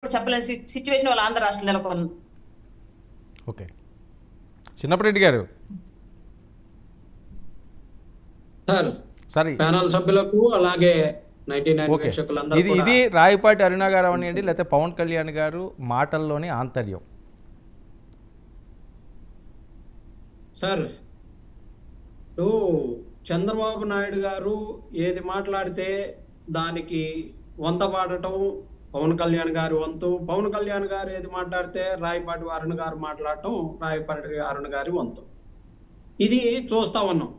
చెప్పలేని సిచ్యువేషన్ వాళ్ళ ఆంధ్ర రాష్ట్రంలో నెలకొంది. ఓకే, చిన్నప్పరెడ్డి గారు సార్ ప్యానల్ సభ్యులకు అలాగే 99 ఓకే, వీక్షకులందరూ కూడా ఇది రాయపాటి అరుణ గారు అవనియండి లేకపోతే పవన్ కళ్యాణ్ గారు మాటల్లోని ఆంతర్యం. సార్ ఇప్పుడు చంద్రబాబు నాయుడు గారు ఏది మాట్లాడితే దానికి వంత పాడటం పవన్ కళ్యాణ్ గారు వంతు, పవన్ కళ్యాణ్ గారు ఏది మాట్లాడితే రాయపాటి అరుణ గారు మాట్లాడటం రాయపాటి అరుణ గారి వంతు. ఇది చూస్తా ఉన్నాం.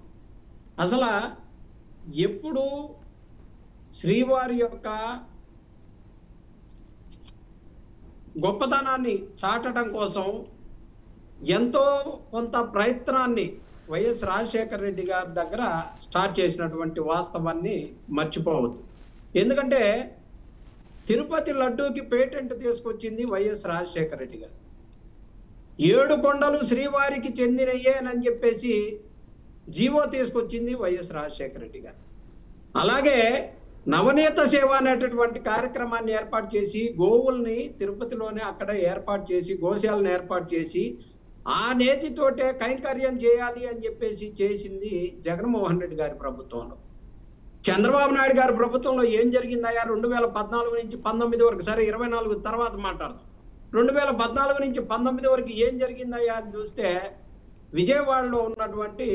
అసలు ఎప్పుడు శ్రీవారి యొక్క గొప్పతనాన్ని చాటడం కోసం ఎంతో కొంత ప్రయత్నాన్ని వైఎస్ రాజశేఖర రెడ్డి గారి దగ్గర స్టార్ట్ చేసినటువంటి వాస్తవాన్ని మర్చిపోవద్దు. ఎందుకంటే తిరుపతి లడ్డూకి పేటెంట్ తీసుకొచ్చింది వైఎస్ రాజశేఖర రెడ్డి గారు. 7 కొండలు శ్రీవారికి చెందినయ్యేనని చెప్పేసి జీవో తీసుకొచ్చింది వైఎస్ రాజశేఖర రెడ్డి గారు. అలాగే నవనీత సేవ అనేటటువంటి కార్యక్రమాన్ని ఏర్పాటు చేసి గోవుల్ని తిరుపతిలోనే అక్కడ ఏర్పాటు చేసి గోశాలను ఏర్పాటు చేసి ఆ నేతితోటే కైంకర్యం చేయాలి అని చెప్పేసి చేసింది జగన్మోహన్ రెడ్డి గారి ప్రభుత్వంలో. చంద్రబాబు నాయుడు గారి ప్రభుత్వంలో ఏం జరిగిందయ్యా 2014 నుంచి 19 వరకు, సరే 24 తర్వాత మాట్లాడదాం. 2014 నుంచి 19 వరకు ఏం జరిగిందయ్యా అని చూస్తే విజయవాడలో ఉన్నటువంటి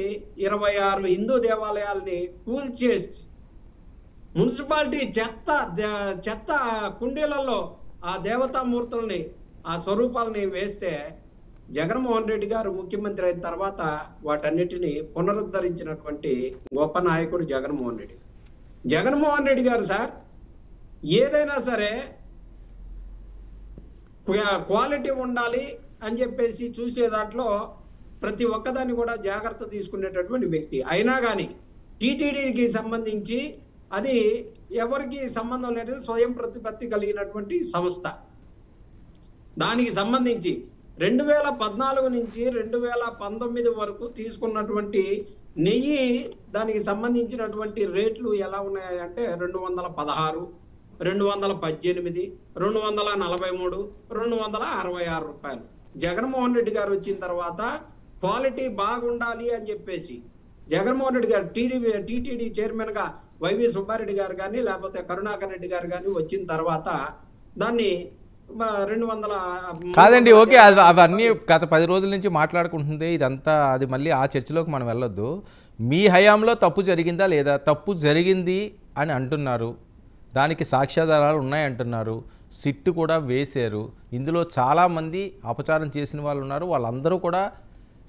26 హిందూ దేవాలయాల్ని కూల్చేసి మున్సిపాలిటీ చెత్త కుండీలలో ఆ దేవతామూర్తుల్ని ఆ స్వరూపాలని వేస్తే జగన్మోహన్ రెడ్డి గారు ముఖ్యమంత్రి అయిన తర్వాత వాటన్నిటిని పునరుద్ధరించినటువంటి గొప్ప నాయకుడు జగన్మోహన్ రెడ్డి గారు. జగన్మోహన్ రెడ్డి గారు సార్ ఏదైనా సరే క్వాలిటీ ఉండాలి అని చెప్పేసి చూసే దాంట్లో ప్రతి ఒక్కదాన్ని కూడా జాగ్రత్త తీసుకునేటటువంటి వ్యక్తి. అయినా కానీ టీటీడీకి సంబంధించి అది ఎవరికి సంబంధం లేని స్వయం ప్రతిపత్తి కలిగినటువంటి సంస్థ. దానికి సంబంధించి 2014 నుంచి 2019 వరకు తీసుకున్నటువంటి నెయ్యి దానికి సంబంధించినటువంటి రేట్లు ఎలా ఉన్నాయంటే 216, 218, 243, 266 రూపాయలు. జగన్మోహన్ రెడ్డి గారు వచ్చిన తర్వాత క్వాలిటీ బాగుండాలి అని చెప్పేసి జగన్మోహన్ రెడ్డి గారు టీటీడీ చైర్మన్ గా వైవి సుబ్బారెడ్డి గారు కానీ లేకపోతే కరుణాకర్ రెడ్డి గారు కానీ వచ్చిన తర్వాత దాన్ని 200 కాదండి. ఓకే, అవన్నీ గత 10 రోజుల నుంచి మాట్లాడుకుంటుంది ఇదంతా. అది మళ్ళీ ఆ చర్చలోకి మనం వెళ్ళొద్దు. మీ హయాంలో తప్పు జరిగిందా లేదా? తప్పు జరిగింది అని అంటున్నారు, దానికి సాక్ష్యాధారాలు ఉన్నాయంటున్నారు, సిట్టు కూడా వేశారు. ఇందులో చాలామంది అపచారం చేసిన వాళ్ళు ఉన్నారు. వాళ్ళందరూ కూడా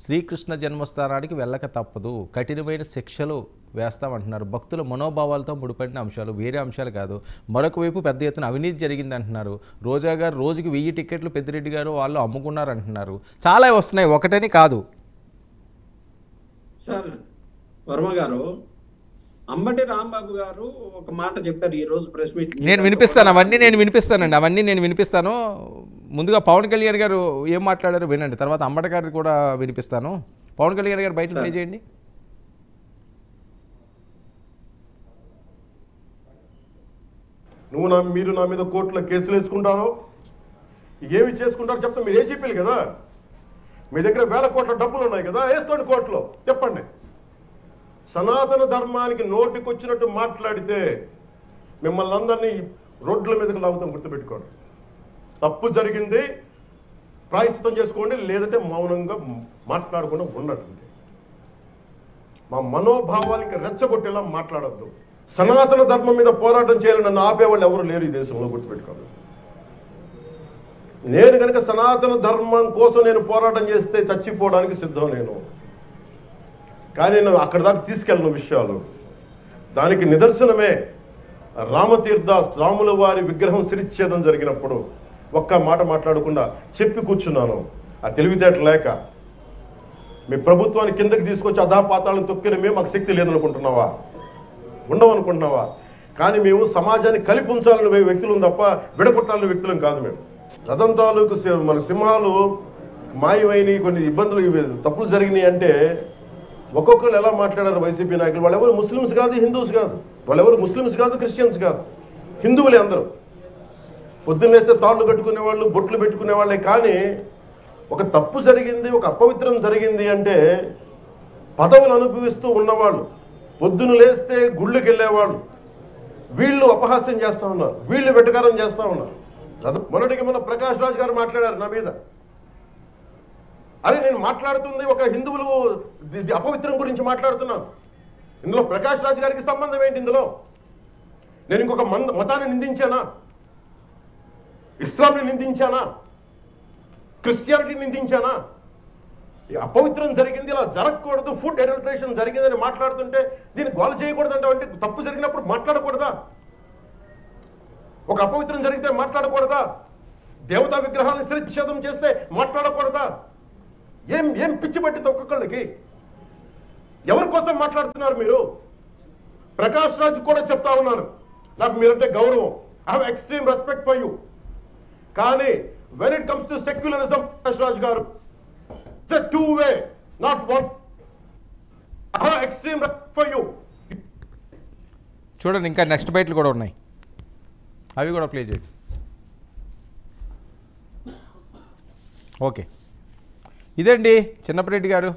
శ్రీకృష్ణ జన్మస్థానానికి వెళ్ళక తప్పదు, కఠినమైన శిక్షలు వేస్తామంటున్నారు. భక్తుల మనోభావాలతో ముడిపడిన అంశాలు, వేరే అంశాలు కాదు. మరొక వైపు పెద్ద ఎత్తున అవినీతి జరిగింది అంటున్నారు. రోజా గారు రోజుకి 1000 టికెట్లు పెద్దిరెడ్డి గారు వాళ్ళు అమ్ముకున్నారు అంటున్నారు. చాలా వస్తున్నాయి, ఒకటని కాదు. సార్ వర్మ గారు, అంబటి రాంబాబు గారు ఒక మాట చెప్పారు ఈ రోజు ప్రెస్ మీట్. నేను వినిపిస్తాను, అవన్నీ నేను వినిపిస్తాను. ముందుగా పవన్ కళ్యాణ్ గారు ఏం మాట్లాడారో వినండి, తర్వాత అంబటి గారు కూడా వినిపిస్తాను. పవన్ కళ్యాణ్ గారు బయట ప్లే చేయండి. మీరు నా మీద కోర్టులో కేసులు వేసుకుంటారో ఏమి చేసుకుంటారో చెప్తా. మీరు ఏం చెప్పారు కదా, మీ దగ్గర 1000 కోట్ల డబ్బులు ఉన్నాయి కదా, వేసుకోండి కోర్టులో. చెప్పండి. సనాతన ధర్మానికి నోటికొచ్చినట్టు మాట్లాడితే మిమ్మల్ని అందరినీ రోడ్ల మీదకి లాగుతాం, గుర్తుపెట్టుకోండి. తప్పు జరిగింది, ప్రాయశ్చిత్తం చేసుకోండి, లేదంటే మౌనంగా మాట్లాడకుండా ఉండటండి. మా మనోభావానికి రెచ్చగొట్టేలా మాట్లాడద్దు. సనాతన ధర్మం మీద పోరాటం చేయాలని నన్ను ఆపేవాళ్ళు ఎవరు లేరు ఈ దేశంలో, గుర్తుపెట్టుకోండి. నేను కనుక సనాతన ధర్మం కోసం నేను పోరాటం చేస్తే చచ్చిపోవడానికి సిద్ధం నేను. కానీ నేను అక్కడ దాకా తీసుకెళ్ళిన విషయాలు దానికి నిదర్శనమే రామతీర్థ రాముల వారి విగ్రహం శిరిచ్ఛేదం జరిగినప్పుడు ఒక్క మాట మాట్లాడకుండా చెప్పి కూర్చున్నాను. ఆ తెలివితేటలు లేక మీ ప్రభుత్వాన్ని కిందకి తీసుకొచ్చి అధాపాతాలను తొక్కిన మేము మాకు శక్తి లేదనుకుంటున్నావా, ఉండవనుకుంటున్నావా? కానీ మేము సమాజాన్ని కలిపి ఉంచాలని వ్యక్తులం తప్ప విడగొట్టాలని వ్యక్తులం కాదు. మేము రథం తాలూకు మన సింహాలు మాయమైనవి, కొన్ని ఇబ్బందులు తప్పులు జరిగినాయి అంటే ఒక్కొక్కరు ఎలా మాట్లాడారు వైసీపీ నాయకులు. వాళ్ళెవరు ముస్లిమ్స్ కాదు, హిందూస్ కాదు, వాళ్ళెవరు ముస్లిమ్స్ కాదు, క్రిస్టియన్స్ కాదు, హిందువులే అందరూ. పొద్దున్నేస్తే తాళ్ళు కట్టుకునే వాళ్ళు, బొట్లు పెట్టుకునే వాళ్ళే. కానీ ఒక తప్పు జరిగింది, ఒక అపవిత్రం జరిగింది అంటే పదవులు అనుభవిస్తూ ఉన్నవాళ్ళు, పొద్దున లేస్తే గుళ్ళకి వెళ్ళేవాళ్ళు, వీళ్ళు అపహాస్యం చేస్తూ ఉన్నారు, వీళ్ళు వెటకారం చేస్తూ ఉన్నారు. మొన్నటికి మొన్న ప్రకాష్ రాజ్ గారు మాట్లాడారు నా మీద. అరే నేను మాట్లాడుతుంది ఒక హిందువులు అపవిత్రం గురించి మాట్లాడుతున్నాను. ఇందులో ప్రకాష్ రాజ్ గారికి సంబంధం ఏంటి? ఇందులో నేను ఇంకొక మతాన్ని నిందించానా? ఇస్లాంని నిందించానా? క్రిస్టియానిటీని నిందించానా? అపవిత్రం జరిగింది, ఇలా జరగకూడదు, ఫుడ్ అడల్టరేషన్ జరిగిందని మాట్లాడుతుంటే దీన్ని గోల చేయకూడదంటే, అంటే తప్పు జరిగినప్పుడు మాట్లాడకూడదా? ఒక అపవిత్రం జరిగితే మాట్లాడకూడదా? దేవతా విగ్రహాలను శిరచ్ఛేదం చేస్తే మాట్లాడకూడదా? ఏం పిచ్చి పట్టింది ఒక్కొక్కళ్ళకి? ఎవరి కోసం మాట్లాడుతున్నారు మీరు? ప్రకాష్ రాజ్ కూడా చెప్తా ఉన్నాను, నాకు మీరంటే గౌరవం, I have extreme respect for you. కానీ when it comes to secularism, Prakash Raj గారు, it's a two way, not one. I have extreme respect for you. చూడండి, ఇంకా నెక్స్ట్ బైట్లు కూడా ఉన్నాయి, అవి కూడా ప్లే చేయండి. ఓకే, ఇదండి చిన్నపరెడ్డి గారు.